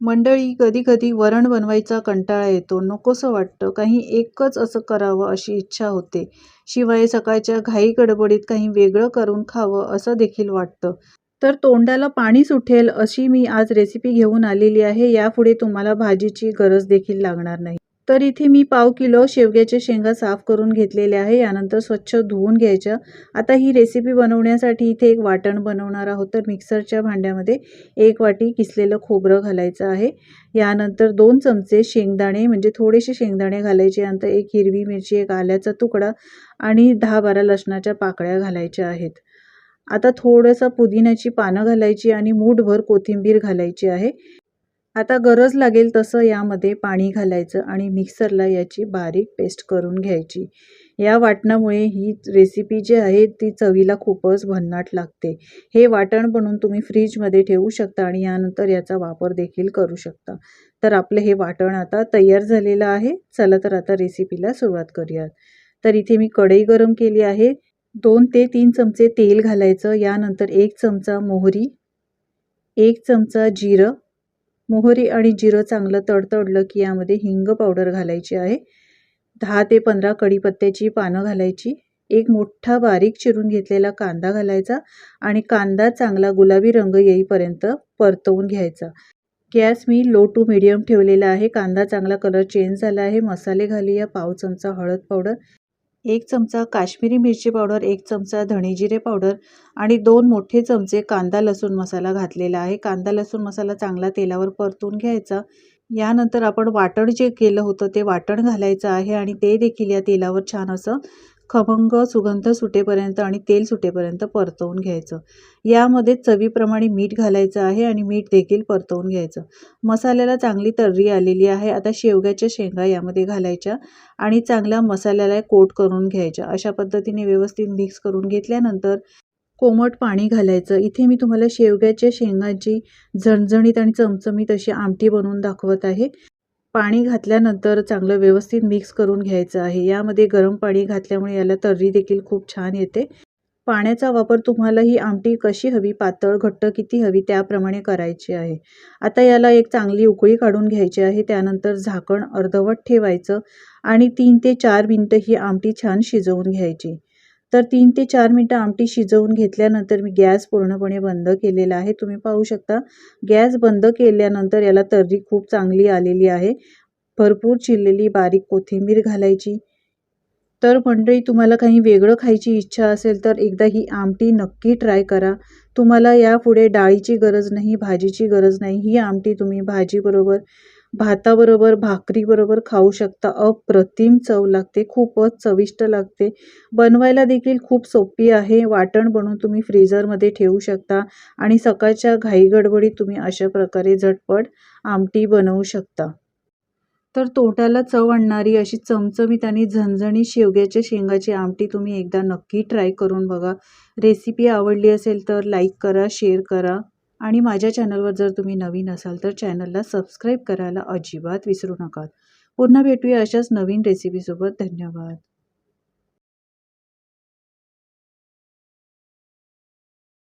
मंडळी, कधी-कधी वरण बनवायचा कंटाळा येतो, नकोसं वाटतं. काही एकच असं करावं अशी इच्छा होते. शिवाय सकाळच्या घाई-गडबडीत काही वेगळं करून खावं असं देखील वाटतं. तर तोंडाला पाणी सुटेल अशी मी आज रेसिपी घेऊन आलेली आहे. यापुढे तुम्हाला भाजीची गरज देखील लागणार नाही. तर इथे मी पाव किलो शेवग्याच्या शेंगा साफ करून घेतलेल्या आहे. यानंतर स्वच्छ धुवून घ्यायच्या. आता ही रेसिपी बनवण्यासाठी इथे एक वाटण बनवणार आहोत. तर मिक्सरच्या भांड्यामध्ये 1 वाटी किसलेलं खोबरं घालायचं आहे. यानंतर 2 चमचे शेंगदाणे म्हणजे थोडेसे शेंगदाणे घालायचे. यानंतर 1 हिरवी मिरची, 1 आल्याचा तुकडा आणि 10-12 लसणाच्या पाकळ्या घालायच्या आहेत. आता थोडंसं पुदिन्याची पानं घालायची आणि मूठभर कोथिंबीर घालायची आहे. आता गरज लागेल तसं यामध्ये पाणी घालायचं आणि मिक्सरला याची बारीक पेस्ट करून घ्यायची. या वाटणामुळे ही रेसिपी जी आहे ती चवीला खूपच भन्नाट लागते. हे वाटण बनवून तुम्ही फ्रीजमध्ये ठेवू शकता आणि यानंतर याचा वापर देखील करू शकता. तर आपलं हे वाटण आता तयार झालेलं आहे. चला तर आता रेसिपीला सुरुवात करूयात. तर इथे मी कढई गरम केली आहे. 2 ते 3 चमचे तेल घालायचं. यानंतर 1 चमचा मोहरी, 1 चमचा जिरं. मोहरी आणि जिरं चांगलं तडतडलं की यामध्ये हिंग पावडर घालायची आहे. 10 ते 15 कढीपत्त्याची पानं घालायची. एक मोठा बारीक चिरून घेतलेला कांदा घालायचा आणि कांदा चांगला गुलाबी रंग येईपर्यंत परतवून घ्यायचा. गॅस मी लो टू मीडियम ठेवलेला आहे. कांदा चांगला कलर चेंज झाला आहे. मसाले घालूया. पाव चमचा हळद पावडर, 1 चमचा काश्मीरी मिरची पावडर, 1 चमचा धणे जिरे पावडर आणि 2 मोठे चमचे कांदा लसूण मसाला घातलेला आहे. कांदा लसूण मसाला चांगला तेलावर परतून घ्यायचा. यानंतर आपण वाटण जे केलं होतं ते वाटण घालायचं आहे आणि ते देखील या तेलावर छान असं खमंग सुगंध सुटेपर्यंत आणि तेल सुटेपर्यंत परतवून घ्यायचं. यामध्ये चवीप्रमाणे मीठ घालायचं आहे आणि मीठ देखील परतवून घ्यायचं. मसाल्याला चांगली तर्री आलेली आहे. आता शेवग्याच्या शेंगा यामध्ये घालायच्या आणि चांगल्या मसाल्याला कोट करून घ्यायच्या. अशा पद्धतीने व्यवस्थित मिक्स करून घेतल्यानंतर कोमट पाणी घालायचं. इथे मी तुम्हाला शेवग्याच्या शेंगाची झणझणीत आणि चमचमीत अशी आमटी बनवून दाखवत आहे. पाणी घातल्यानंतर चांगलं व्यवस्थित मिक्स करून घ्यायचं आहे. यामध्ये गरम पाणी घातल्यामुळे याला तर्री देखील खूप छान येते. पाण्याचा वापर तुम्हाला ही आमटी कशी हवी, पातळ घट्ट किती हवी त्याप्रमाणे करायची आहे. आता याला एक चांगली उकळी काढून घ्यायची आहे. त्यानंतर झाकण अर्धवट ठेवायचं आणि 3 ते 4 मिनिटं ही आमटी छान शिजवून घ्यायची. तर 3 ते 4 मिनिटं आमटी शिजवून घेतल्यानंतर मी गॅस पूर्णपणे बंद केलेला आहे. तुम्ही पाहू शकता गॅस बंद केल्यानंतर याला तर्री खूप चांगली आलेली आहे. भरपूर चिरलेली बारीक कोथिंबीर घालायची. तर मंडळी, तुम्हाला काही वेगळं खायची इच्छा असेल तर एकदा ही आमटी नक्की ट्राय करा. तुम्हाला यापुढे डाळीची गरज नाही, भाजीची गरज नाही. ही आमटी तुम्ही भाजीबरोबर, भाताबरोबर, भाकरीबरोबर खाऊ शकता. अप्रतिम चव लागते, खूपच चविष्ट लागते. बनवायला देखील खूप सोपी आहे. वाटण बनवून तुम्ही फ्रीजरमध्ये ठेवू शकता आणि सकाळच्या घाईगडबडीत तुम्ही अशा प्रकारे झटपट आमटी बनवू शकता. तर तोंडाला चव आणणारी अशी चमचमीत आणि झणझणीत शेवग्याच्या शेंगाची आमटी तुम्ही एकदा नक्की ट्राय करून बघा. रेसिपी आवडली असेल तर लाईक करा, शेअर करा आणि माझ्या चॅनलवर जर तुम्ही नवीन असाल तर चॅनलला सबस्क्राईब करायला अजिबात विसरू नका. पुन्हा भेटूया अशाच नवीन रेसिपीसोबत. धन्यवाद.